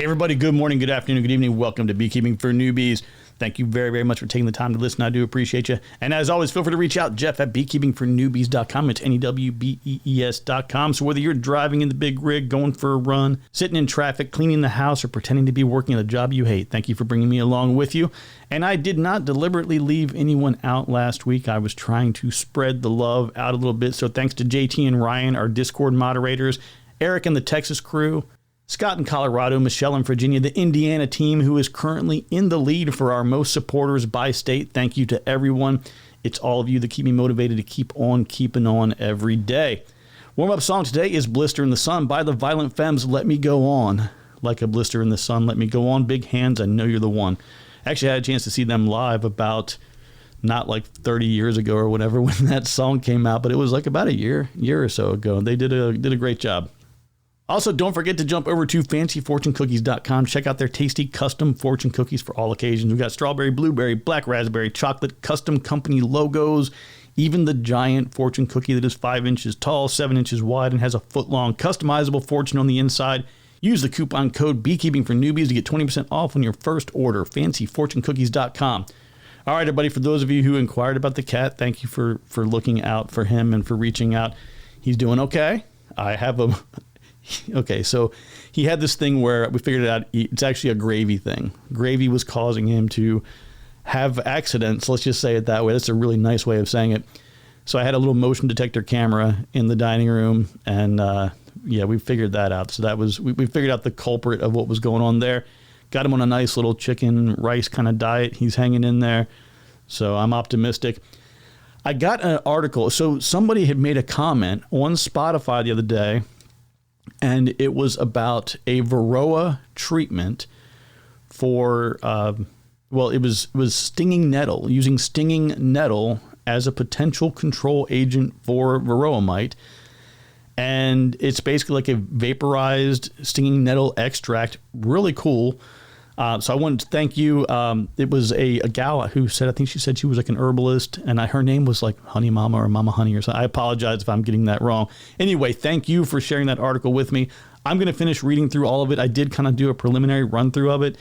Hey everybody, good morning, good afternoon, good evening. Welcome to Beekeeping for Newbies. Thank you very, very much for taking the time to listen. I do appreciate you. And as always, feel free to reach out, Jeff at beekeepingfornewbies.com. It's NEWBEES.com. So whether you're driving in the big rig, going for a run, sitting in traffic, cleaning the house, or pretending to be working at a job you hate, thank you for bringing me along with you. And I did not deliberately leave anyone out last week. I was trying to spread the love out a little bit. So thanks to JT and Ryan, our Discord moderators, Eric and the Texas crew, Scott in Colorado, Michelle in Virginia, the Indiana team who is currently in the lead for our most supporters by state. Thank you to everyone. It's all of you that keep me motivated to keep on keeping on every day. Warm-up song today is Blister in the Sun by the Violent Femmes. Let me go on. Like a blister in the sun, let me go on. Big hands, I know you're the one. Actually, I had a chance to see them live about not like 30 years ago or whatever when that song came out, but it was like about a year or so ago. They did a great job. Also, don't forget to jump over to fancyfortunecookies.com. Check out their tasty custom fortune cookies for all occasions. We've got strawberry, blueberry, black raspberry, chocolate, custom company logos, even the giant fortune cookie that is 5 inches tall, 7 inches wide, and has a foot-long customizable fortune on the inside. Use the coupon code Beekeeping for Newbies to get 20% off on your first order. fancyfortunecookies.com. All right, everybody, for those of you who inquired about the cat, thank you for looking out for him and for reaching out. He's doing okay. I have a... Okay, so he had this thing where we figured it out. It's actually a gravy thing. Gravy was causing him to have accidents. Let's just say it that way. That's a really nice way of saying it. So I had a little motion detector camera in the dining room, and we figured that out. So that was we figured out the culprit of what was going on there. Got him on a nice little chicken rice kind of diet. He's hanging in there. So I'm optimistic. I got an article. So somebody had made a comment on Spotify the other day, and it was about a Varroa treatment for, it was stinging nettle, using stinging nettle as a potential control agent for Varroa mite. And it's basically like a vaporized stinging nettle extract. Really cool. So I wanted to thank you. It was a gal who said, I think she said she was like an herbalist, and her name was like Honey Mama or Mama Honey or something. I apologize if I'm getting that wrong. Anyway, thank you for sharing that article with me. I'm going to finish reading through all of it. I did kind of do a preliminary run through of it,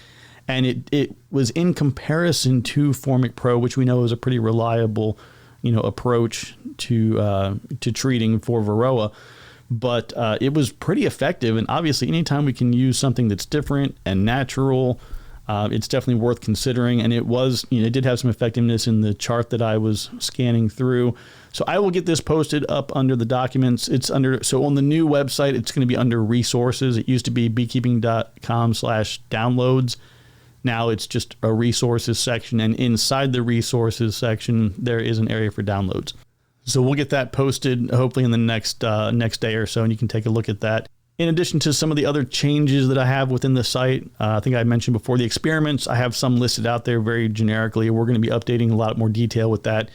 and it was in comparison to Formic Pro, which we know is a pretty reliable, approach to treating for Varroa. But it was pretty effective, and obviously anytime we can use something that's different and natural, it's definitely worth considering. And it was, it did have some effectiveness in the chart that I was scanning through. So I will get this posted up under the documents. So on the new website, it's going to be under resources. It used to be beekeeping.com/downloads. Now it's just a resources section, and inside the resources section, there is an area for downloads. So we'll get that posted hopefully in the next day or so, and you can take a look at that. In addition to some of the other changes that I have within the site, I think I mentioned before the experiments. I have some listed out there very generically. We're going to be updating a lot more detail with that,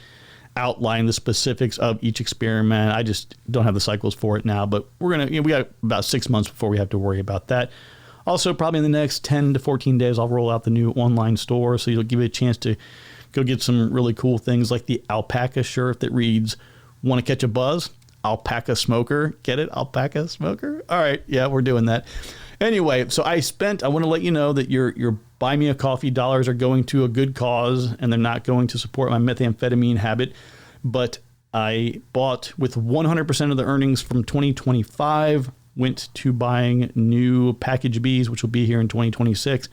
outline the specifics of each experiment. I just don't have the cycles for it now, but we're going to, we got about 6 months before we have to worry about that. Also, probably in the next 10 to 14 days, I'll roll out the new online store, so you'll give you a chance to go get some really cool things like the alpaca shirt that reads, "Want to catch a buzz? Alpaca smoker." Get it? Alpaca smoker? All right. Yeah, we're doing that. Anyway, so I want to let you know that your Buy Me a Coffee dollars are going to a good cause, and they're not going to support my methamphetamine habit. But I bought with 100% of the earnings from 2025, went to buying new package bees, which will be here in 2026.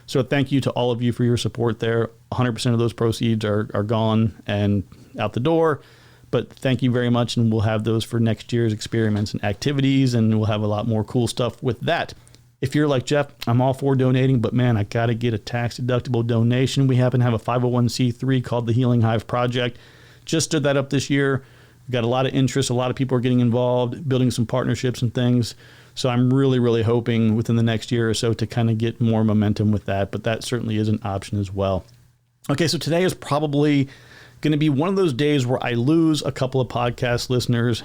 So thank you to all of you for your support there. 100% of those proceeds are gone and out the door. But thank you very much, and we'll have those for next year's experiments and activities, and we'll have a lot more cool stuff with that. If you're like Jeff, I'm all for donating, but man, I got to get a tax-deductible donation. We happen to have a 501c3 called the Healing Hive Project. Just stood that up this year. We've got a lot of interest. A lot of people are getting involved, building some partnerships and things. So I'm really, really hoping within the next year or so to kind of get more momentum with that, but that certainly is an option as well. Okay, so today is probably going to be one of those days where I lose a couple of podcast listeners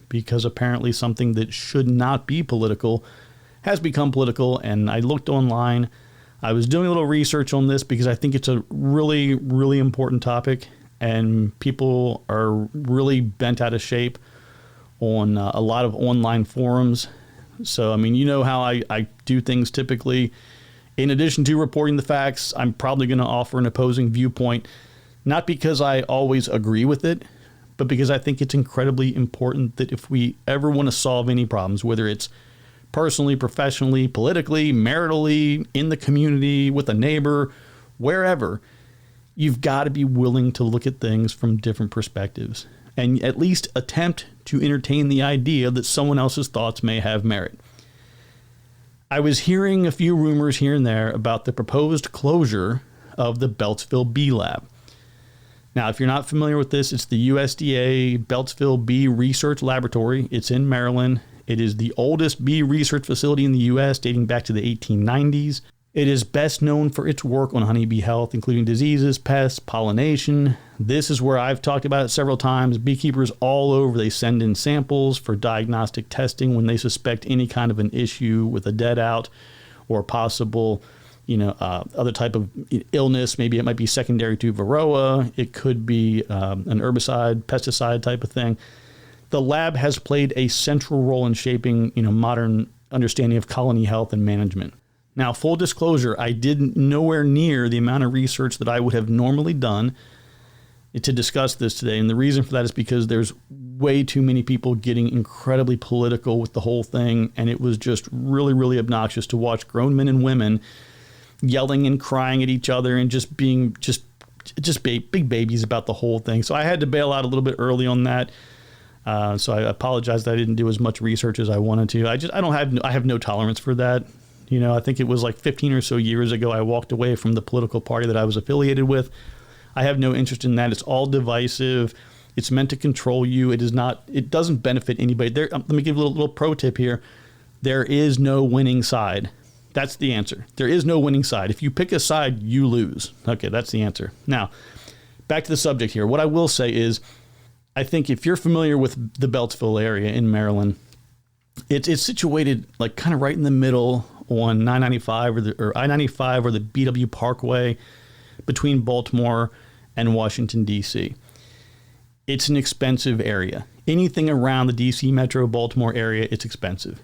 because apparently something that should not be political has become political. And I looked online. I was doing a little research on this because I think it's a really, really important topic, and people are really bent out of shape on a lot of online forums So, I mean, you know how I do things typically. In addition to reporting the facts, I'm probably going to offer an opposing viewpoint, not because I always agree with it, but because I think it's incredibly important that if we ever want to solve any problems, whether it's personally, professionally, politically, maritally, in the community, with a neighbor, wherever, you've got to be willing to look at things from different perspectives and at least attempt to entertain the idea that someone else's thoughts may have merit. I was hearing a few rumors here and there about the proposed closure of the Beltsville Bee Lab. Now, if you're not familiar with this, it's the USDA Beltsville Bee Research Laboratory. It's in Maryland. It is the oldest bee research facility in the U.S., dating back to the 1890s. It is best known for its work on honeybee health, including diseases, pests, pollination. This is where I've talked about it several times. Beekeepers all over, they send in samples for diagnostic testing when they suspect any kind of an issue with a dead out or possible, other type of illness. Maybe it might be secondary to varroa. It could be an herbicide, pesticide type of thing. The lab has played a central role in shaping, modern understanding of colony health and management. Now, full disclosure, I did nowhere near the amount of research that I would have normally done to discuss this today. And the reason for that is because there's way too many people getting incredibly political with the whole thing. And it was just really, really obnoxious to watch grown men and women yelling and crying at each other and just being big babies about the whole thing. So I had to bail out a little bit early on that. So I apologize that I didn't do as much research as I wanted to. I have no tolerance for that. I think it was like 15 or so years ago, I walked away from the political party that I was affiliated with. I have no interest in that. It's all divisive. It's meant to control you. It doesn't benefit anybody. Let me give a little pro tip here. There is no winning side. That's the answer. There is no winning side. If you pick a side, you lose. Okay, that's the answer. Now, back to the subject here. What I will say is, I think if you're familiar with the Beltsville area in Maryland, it's situated like kind of right in the middle on 995 or I-95 or the BW Parkway between Baltimore and Washington, D.C. It's an expensive area. Anything around the D.C. metro Baltimore area, it's expensive.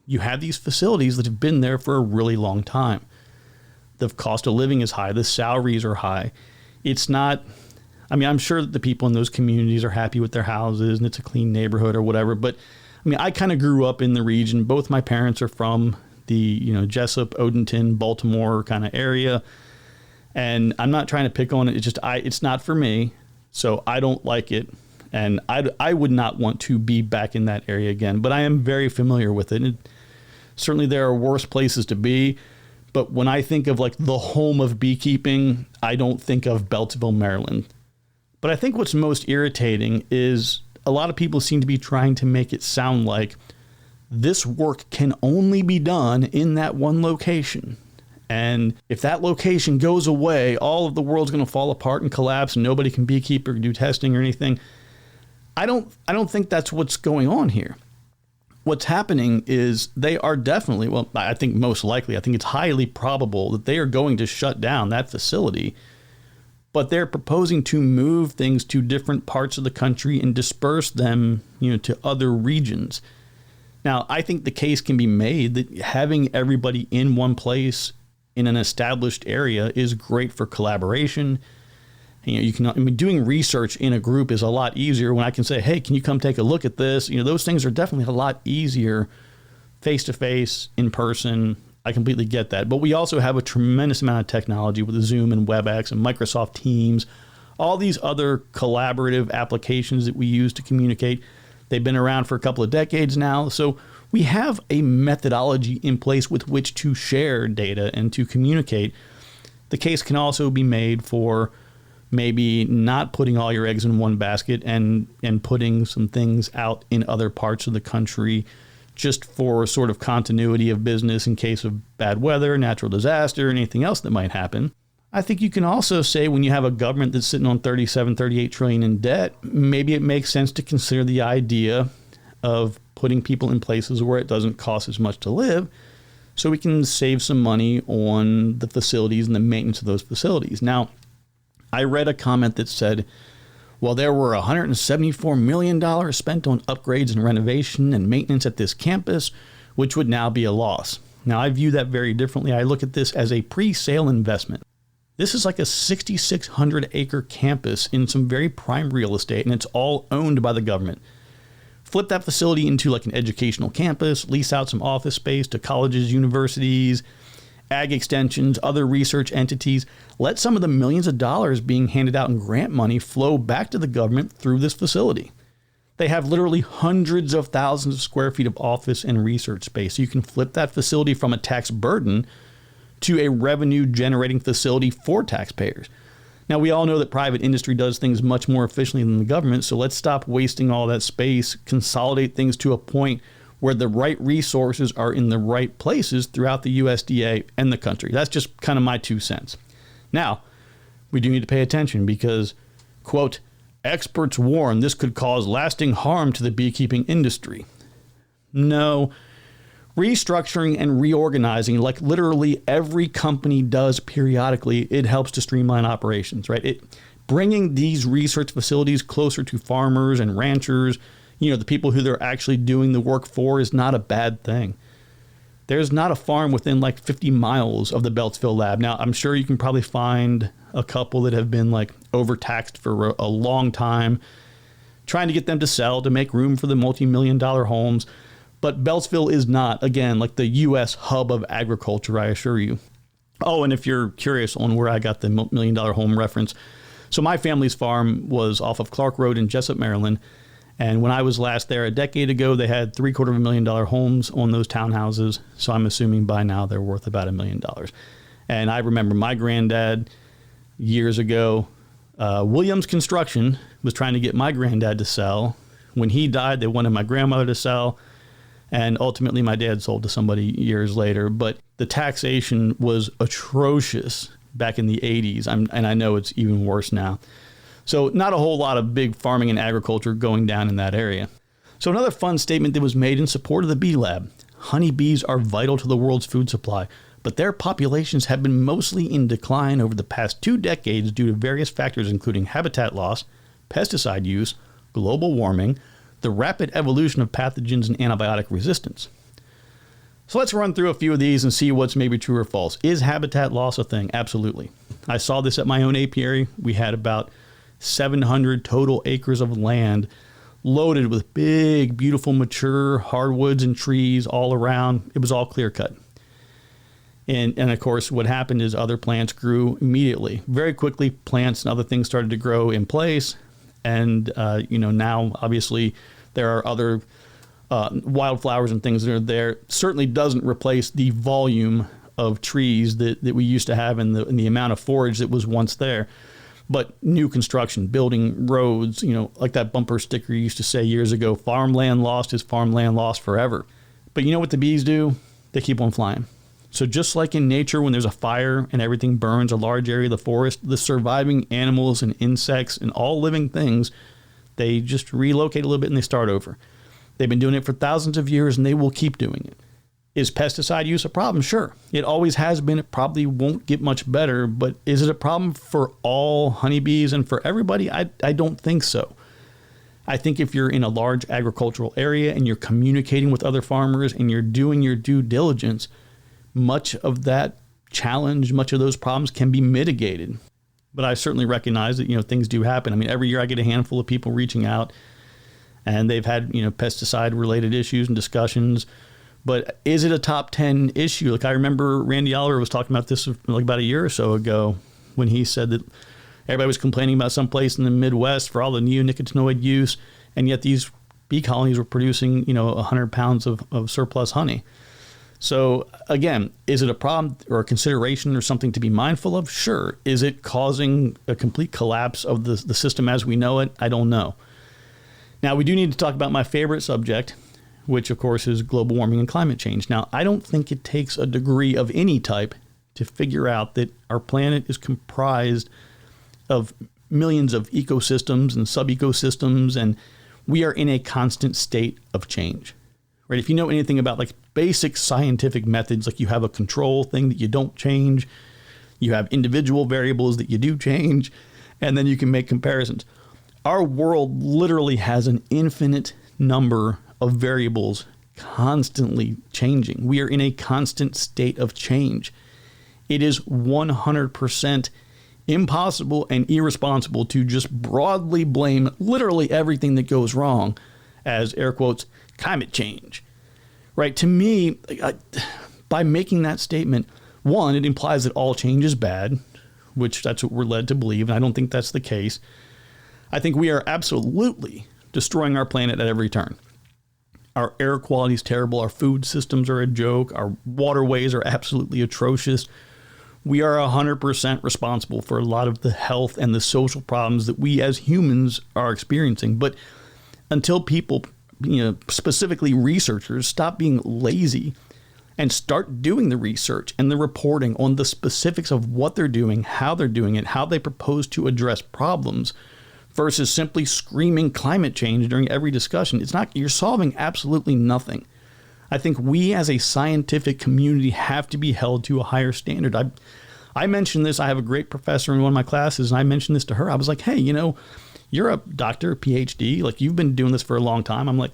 You have these facilities that have been there for a really long time. The cost of living is high. The salaries are high. It's not, I'm sure that the people in those communities are happy with their houses and it's a clean neighborhood or whatever, but I kind of grew up in the region. Both my parents are from the, Jessup, Odenton, Baltimore kind of area. And I'm not trying to pick on it. It's just, it's not for me. So I don't like it. And I would not want to be back in that area again, but I am very familiar with it. And certainly there are worse places to be. But when I think of like the home of beekeeping, I don't think of Beltsville, Maryland. But I think what's most irritating is a lot of people seem to be trying to make it sound like this work can only be done in that one location. And if that location goes away, all of the world's going to fall apart and collapse and nobody can beekeep or do testing or anything. I don't think that's what's going on here. What's happening is they are definitely, I think most likely, I think it's highly probable that they are going to shut down that facility, but they're proposing to move things to different parts of the country and disperse them, to other regions. Now, I think the case can be made that having everybody in one place in an established area is great for collaboration. Doing research in a group is a lot easier when I can say, hey, can you come take a look at this? Those things are definitely a lot easier face-to-face, in person. I completely get that. But we also have a tremendous amount of technology with Zoom and WebEx and Microsoft Teams, all these other collaborative applications that we use to communicate. They've been around for a couple of decades now. So we have a methodology in place with which to share data and to communicate. The case can also be made for maybe not putting all your eggs in one basket and putting some things out in other parts of the country just for sort of continuity of business in case of bad weather, natural disaster, anything else that might happen. I think you can also say when you have a government that's sitting on 38 trillion in debt, maybe it makes sense to consider the idea of putting people in places where it doesn't cost as much to live so we can save some money on the facilities and the maintenance of those facilities. Now, I read a comment that said, well, there were $174 million spent on upgrades and renovation and maintenance at this campus. which would now be a loss. Now, I view that very differently. I look at this as a pre-sale investment. This is like a 6,600 acre campus in some very prime real estate, and it's all owned by the government. Flip that facility into like an educational campus, lease out some office space to colleges, universities, ag extensions, other research entities. Let some of the millions of dollars being handed out in grant money flow back to the government through this facility. They have literally hundreds of thousands of square feet of office and research space. So you can flip that facility from a tax burden to a revenue generating facility for taxpayers. Now, we all know that private industry does things much more efficiently than the government, so let's stop wasting all that space, consolidate things to a point where the right resources are in the right places throughout the USDA and the country. That's just kind of my 2 cents. Now, we do need to pay attention because, quote, experts warn this could cause lasting harm to the beekeeping industry. No. Restructuring and reorganizing, like literally every company does periodically, it helps to streamline operations, right? Bringing these research facilities closer to farmers and ranchers, the people who they're actually doing the work for, is not a bad thing. There's not a farm within like 50 miles of the Beltsville Lab. Now, I'm sure you can probably find a couple that have been like overtaxed for a long time, trying to get them to sell to make room for the multi-million-dollar homes. But Beltsville is not, again, like the U.S. hub of agriculture, I assure you. Oh, and if you're curious on where I got the million-dollar home reference, so my family's farm was off of Clark Road in Jessup, Maryland. And when I was last there a decade ago, they had $750,000 homes on those townhouses. So I'm assuming by now they're worth about $1 million. And I remember my granddad years ago, Williams Construction was trying to get my granddad to sell. When he died, they wanted my grandmother to sell. And ultimately, my dad sold to somebody years later. But the taxation was atrocious back in the 80s. And I know it's even worse now. So not a whole lot of big farming and agriculture going down in that area. So another fun statement that was made in support of the Bee Lab. Honeybees are vital to the world's food supply, but their populations have been mostly in decline over the past 2 decades due to various factors including habitat loss, pesticide use, global warming, the rapid evolution of pathogens and antibiotic resistance. So let's run through a few of these and see what's maybe true or false. Is habitat loss a thing? Absolutely. I saw this at my own apiary. We had about 700 total acres of land loaded with big, beautiful, mature hardwoods and trees all around. It was all clear cut. And of course, what happened is other plants grew immediately. Very quickly, plants and other things started to grow in place. And, now obviously there are other wildflowers and things that are there. Certainly doesn't replace the volume of trees that we used to have and the amount of forage that was once there. But new construction, building roads, like that bumper sticker used to say years ago, farmland lost is farmland lost forever. But you know what the bees do? They keep on flying. So just like in nature, when there's a fire and everything burns a large area of the forest, the surviving animals and insects and all living things, they just relocate a little bit and they start over. They've been doing it for thousands of years and they will keep doing it. Is pesticide use a problem? Sure. It always has been. It probably won't get much better, but is it a problem for all honeybees and for everybody? I don't think so. I think if you're in a large agricultural area and you're communicating with other farmers and you're doing your due diligence, much of that challenge, much of those problems can be mitigated. But I certainly recognize that, things do happen. I mean, every year I get a handful of people reaching out and they've had, pesticide related issues and discussions. But is it a top 10 issue? Like I remember Randy Oliver was talking about this like about a year or so ago when he said that everybody was complaining about some place in the Midwest for all the neonicotinoid use. And yet these bee colonies were producing, 100 pounds of surplus honey. So again, is it a problem or a consideration or something to be mindful of? Sure. Is it causing a complete collapse of the system as we know it? I don't know. Now, we do need to talk about my favorite subject, which of course is global warming and climate change. Now, I don't think it takes a degree of any type to figure out that our planet is comprised of millions of ecosystems and sub-ecosystems, and we are in a constant state of change. Right? If you know anything about like basic scientific methods, like you have a control thing that you don't change, you have individual variables that you do change, and then you can make comparisons. Our world literally has an infinite number of variables constantly changing. We are in a constant state of change. It is 100% impossible and irresponsible to just broadly blame literally everything that goes wrong as, air quotes, climate change. Right? To me, by making that statement, one, it implies that all change is bad, which that's what we're led to believe, and I don't think that's the case. I think we are absolutely destroying our planet at every turn. Our air quality is terrible. Our food systems are a joke. Our waterways are absolutely atrocious. We are 100% responsible for a lot of the health and the social problems that we as humans are experiencing. But until people, specifically researchers, stop being lazy and start doing the research and the reporting on the specifics of what they're doing, how they're doing it, how they propose to address problems, versus simply screaming climate change during every discussion, you're solving absolutely nothing. I think we as a scientific community have to be held to a higher standard. I mentioned this. I have a great professor in one of my classes, and I mentioned this to her. I was like, hey, you're a doctor, a PhD, like you've been doing this for a long time. I'm like,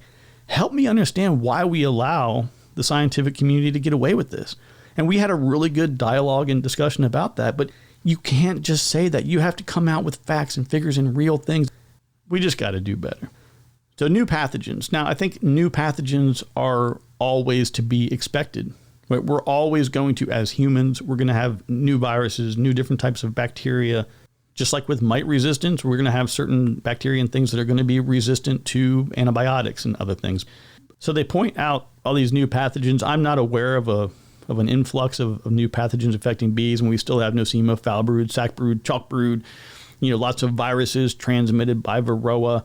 help me understand why we allow the scientific community to get away with this. And we had a really good dialogue and discussion about that, but you can't just say that. You have to come out with facts and figures and real things. We just got to do better. So new pathogens. Now, I think new pathogens are always to be expected. Right? We're always going to, as humans, we're going to have new viruses, new different types of bacteria. Just like with mite resistance, we're going to have certain bacteria and things that are going to be resistant to antibiotics and other things. So they point out all these new pathogens. I'm not aware of an influx of new pathogens affecting bees, and we still have Nosema, foul brood, sac brood, chalk brood, lots of viruses transmitted by Varroa.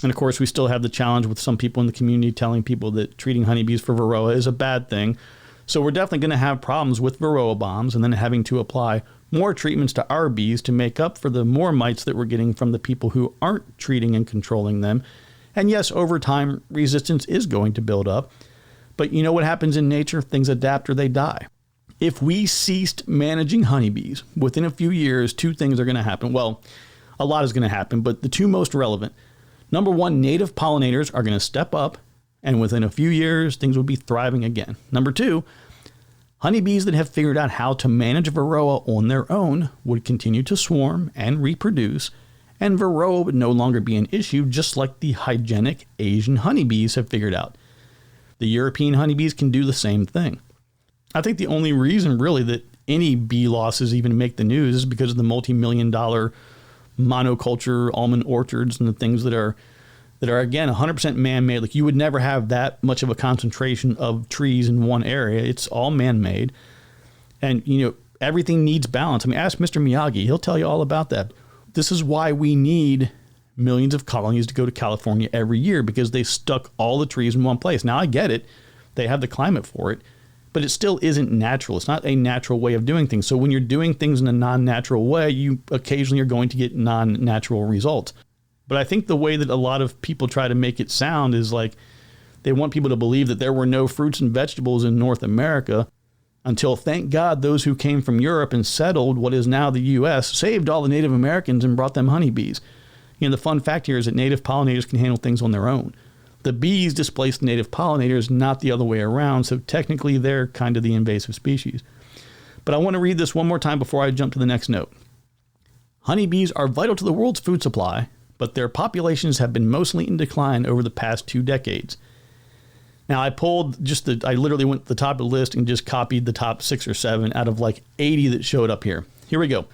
And of course, we still have the challenge with some people in the community telling people that treating honeybees for Varroa is a bad thing. So we're definitely going to have problems with Varroa bombs and then having to apply more treatments to our bees to make up for the more mites that we're getting from the people who aren't treating and controlling them. And yes, over time, resistance is going to build up. But you know what happens in nature? Things adapt or they die. If we ceased managing honeybees, within a few years, two things are going to happen. Well, a lot is going to happen, but the two most relevant. Number one, native pollinators are going to step up, and within a few years, things will be thriving again. Number two, honeybees that have figured out how to manage Varroa on their own would continue to swarm and reproduce, and Varroa would no longer be an issue, just like the hygienic Asian honeybees have figured out. The European honeybees can do the same thing. I think the only reason really that any bee losses even make the news is because of the multi-million-dollar monoculture almond orchards and the things that are again 100% man-made. Like you would never have that much of a concentration of trees in one area. It's all man-made, and everything needs balance. I mean, ask Mr. Miyagi; he'll tell you all about that. This is why we need millions of colonies to go to California every year, because they stuck all the trees in one place. Now, I get it. They have the climate for it, but it still isn't natural. It's not a natural way of doing things. So when you're doing things in a non-natural way, you occasionally are going to get non-natural results. But I think the way that a lot of people try to make it sound is like they want people to believe that there were no fruits and vegetables in North America until, thank God, those who came from Europe and settled what is now the U.S. saved all the Native Americans and brought them honeybees. The fun fact here is that native pollinators can handle things on their own. The bees displaced the native pollinators, not the other way around, so technically they're kind of the invasive species. But I want to read this one more time before I jump to the next note. Honeybees are vital to the world's food supply, but their populations have been mostly in decline over the past 2 decades. Now, I literally went to the top of the list and just copied the top 6 or 7 out of like 80 that showed up here. Here we go.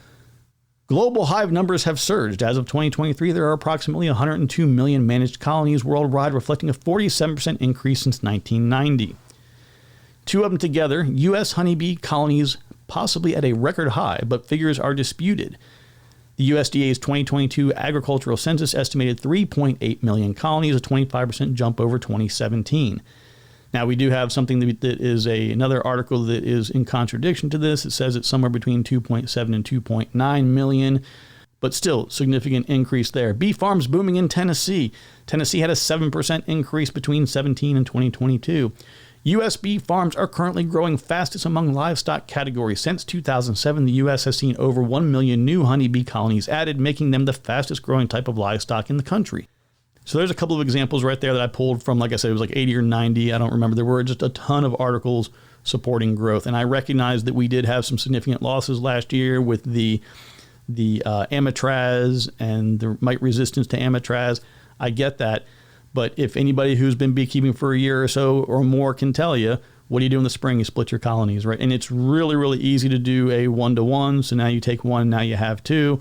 Global hive numbers have surged. As of 2023, there are approximately 102 million managed colonies worldwide, reflecting a 47% increase since 1990. Two of them together, U.S. honeybee colonies possibly at a record high, but figures are disputed. The USDA's 2022 agricultural census estimated 3.8 million colonies, a 25% jump over 2017. Now, we do have something that is another article that is in contradiction to this. It says it's somewhere between 2.7 and 2.9 million, but still significant increase there. Bee farms booming in Tennessee. Tennessee had a 7% increase between 17 and 2022. U.S. bee farms are currently growing fastest among livestock categories. Since 2007, the U.S. has seen over 1 million new honeybee colonies added, making them the fastest growing type of livestock in the country. So there's a couple of examples right there that I pulled from, like I said, it was like 80 or 90. I don't remember. There were just a ton of articles supporting growth. And I recognize that we did have some significant losses last year with the amitraz and the mite resistance to amitraz. I get that. But if anybody who's been beekeeping for a year or so or more can tell you, what do you do in the spring? You split your colonies, right? And it's really, really easy to do a 1-to-1. So now you take one, now you have two.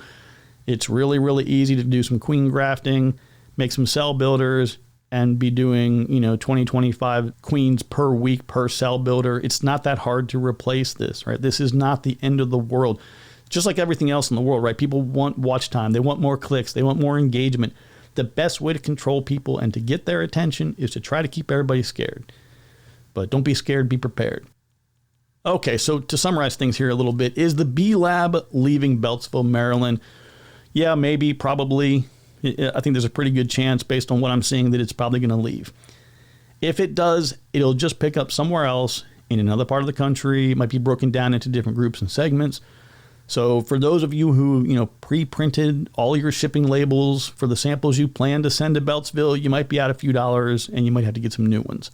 It's really, really easy to do some queen grafting, make some cell builders, and be doing, 20, 25 queens per week per cell builder. It's not that hard to replace this, right? This is not the end of the world. Just like everything else in the world, right? People want watch time. They want more clicks. They want more engagement. The best way to control people and to get their attention is to try to keep everybody scared. But don't be scared, be prepared. Okay, so to summarize things here a little bit, is the Bee Lab leaving Beltsville, Maryland? Yeah, maybe, probably. I think there's a pretty good chance based on what I'm seeing that it's probably going to leave. If it does, it'll just pick up somewhere else in another part of the country. It might be broken down into different groups and segments. So for those of you who, pre-printed all your shipping labels for the samples you plan to send to Beltsville, you might be out a few dollars and you might have to get some new ones.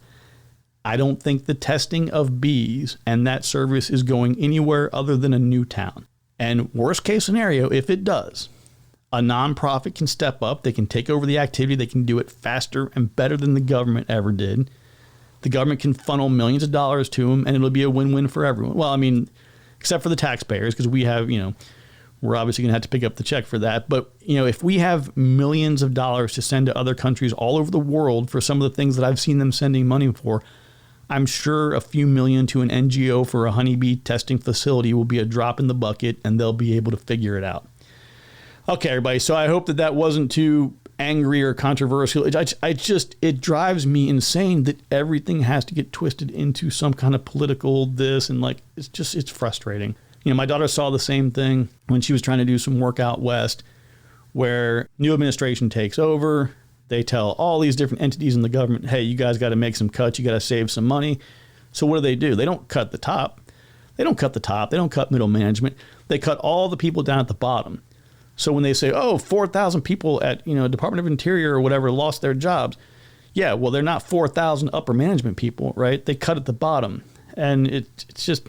I don't think the testing of bees and that service is going anywhere other than a new town. And worst case scenario, if it does, a nonprofit can step up. They can take over the activity. They can do it faster and better than the government ever did. The government can funnel millions of dollars to them, and it'll be a win-win for everyone. Well, I mean, except for the taxpayers, because we have, we're obviously going to have to pick up the check for that. But, if we have millions of dollars to send to other countries all over the world for some of the things that I've seen them sending money for, I'm sure a few million to an NGO for a honeybee testing facility will be a drop in the bucket, and they'll be able to figure it out. Okay, everybody. So I hope that wasn't too angry or controversial. It drives me insane that everything has to get twisted into some kind of political this, and it's frustrating. My daughter saw the same thing when she was trying to do some work out west, where new administration takes over. They tell all these different entities in the government, hey, you guys got to make some cuts. You got to save some money. So what do? They don't cut the top. They don't cut middle management. They cut all the people down at the bottom. So when they say, 4,000 people at, Department of Interior or whatever lost their jobs. Yeah, well, they're not 4,000 upper management people, right? They cut at the bottom. And it's just,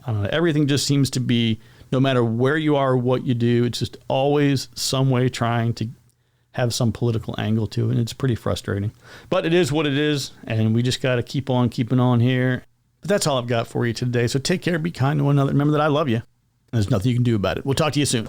I don't know, everything just seems to be, no matter where you are or what you do, it's just always some way trying to have some political angle to it. And it's pretty frustrating. But it is what it is. And we just got to keep on keeping on here. But that's all I've got for you today. So take care, be kind to one another. Remember that I love you. And there's nothing you can do about it. We'll talk to you soon.